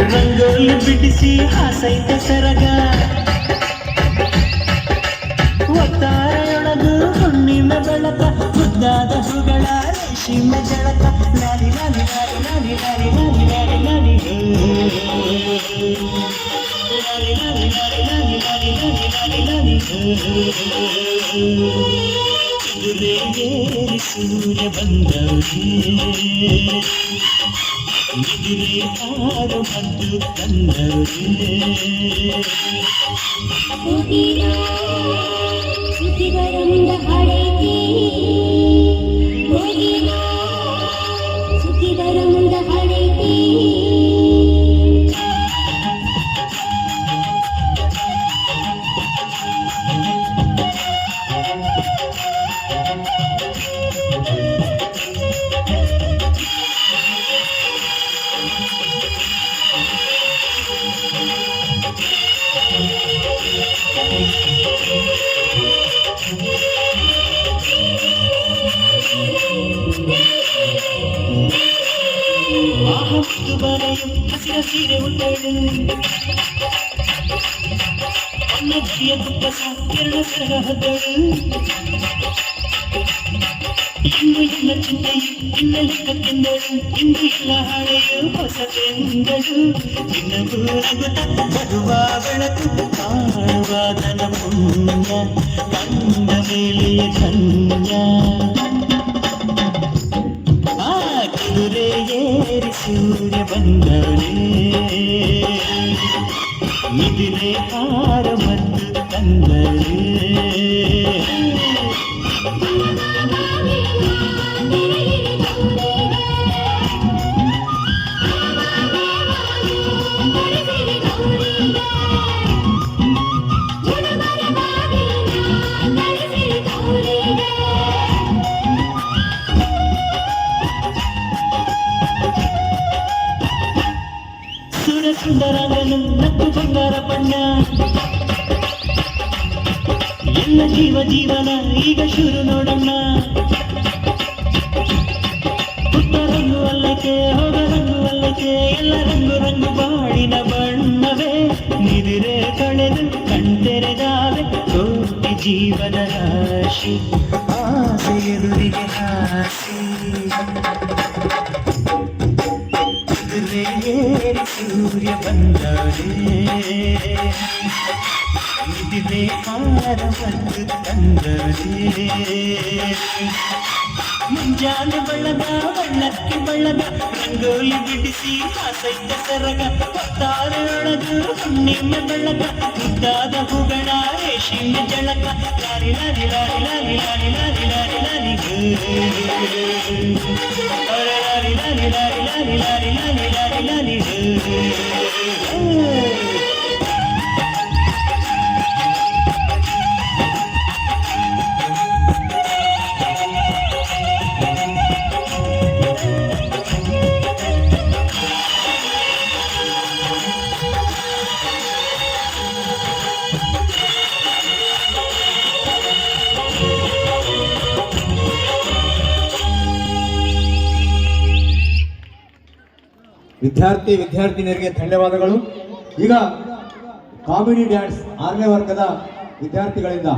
ರಂಗೋಲಿ ಬಿಡಿಸಿ ಹಾಸೈತ ಸರಗ ಒತ್ತಾರೆಯೊಳಗು ಹುಣ್ಣಿನ ಬೆಳಕ ಮುದ್ದಾದ ಹೂಗಳ ರೇಷ್ಮೆ ಜಳಕ ಲಾಲಿ ಲಾಲಿ ಲಾಲಿ ಲಾಲಿ ಲಾಲಿ ಲಾಲಿ ಲಾಲಿ ಲಾಲಿ ಲಾಲಿ ಲಾಲಿ ಲಾಲಿ ಲಾಲಿ ಲಾಲಿ ಲಾಲಿ ಲಾಲಿ ಎದುರೇರಿ ಸೂರ್ಯ ಬಂದವರೇ ಎದುರೇ ಹಾರು ಬಂದು ತಂದವರೇ ಸುದ್ದಿಗರಮಿಂದ ಹಾಡೈತಿ ಸುದ್ದಿಗರ ಮುಂದ ಹಾಡೈತಿ ಆಹತ್ತು ಬರೆಯು ಹಸಿರ ಸೀರೆ ಉಟ್ಟಳು ಅನ್ನಕ್ಕಿಯ ತುಪ್ಪಸ ಎರಡು ಸರಗ ಹೊದ್ದಳು ಇಂದು ಎಲ್ಲ ಚಿಂತೆಯು ಇನ್ನ ಲೆಕ್ಕಕ್ಕೆಂದಳು ಇಂದು ಎಲ್ಲ ಹಾಳೆಯು ಹೊಸತೆಂದಳು ದಿನವೂ ನಗುತ್ತ ಬರುವ ಬೆಳಕು ಕಾಣುವ ಧನ ಪುಣ್ಯ ಕಂಡ ಮೇಲೆಯ ಧನ್ಯ ಎದುರೇರಿ ಸೂರ್ಯ ಬಂದವರೇ ನಿದಿರೆ ಹಾರ ಮತ್ತು ತಂದರೇ ಸುಂದರಾಂಗನು ನಕ್ಕು ಬಂಗಾರ ಬಣ್ಣ ಎಲ್ಲ ಜೀವನ ಈಗ ಶುರು ನೋಡಣ್ಣ ಪುಟ್ಟ ರಂಗು ಅಲ್ಲಕ್ಕೆ ಹೋಗ ರಂಗು ಅಲ್ಲಕ್ಕೆ ಎಲ್ಲ ರಂಗು ಬಾಳಿನ ಬಣ್ಣವೇ ನಿದಿರೆ ಕಳೆದು ಕಣ್ತೆರೆದಾವೆ ಕೋಟಿ ಜೀವನ ರಾಶಿ ಆಸೆ ಎದುರಿಗೆ ಹಾಸಿ ಎದುರೇರಿ ಸೂರ್ಯ ಬಂದವರೇ ನಿದಿರೆ ಹಾರ ಬಂದು ತಂದವರೇ ಮುಂಜಾನೆ ಬಳ್ಳಕ್ಕೆ ಬಳ್ಳದ ರಂಗೋಲಿ ಬಿಡಿಸಿ ಹಾಸೈತ ಸರಗ ಹೊತ್ತಾರೆಯೊಳಗು ಹುಣ್ಣಿಮ ಬೆಳಕ ಮುದ್ದಾದ ಹೂಗಳ ರೇಷ್ಮೆ ಜಳಕ lorry lorry lorry lorry lorry lorry lorry lorry lorry lorry lorry lorry lorry lorry lorry ವಿದ್ಯಾರ್ಥಿನಿಯರಿಗೆ ಧನ್ಯವಾದಗಳು. ಈಗ ಕಾಮಿಡಿ ಡ್ಯಾನ್ಸ್ 6ನೇ ವರ್ಗದ ವಿದ್ಯಾರ್ಥಿಗಳಿಂದ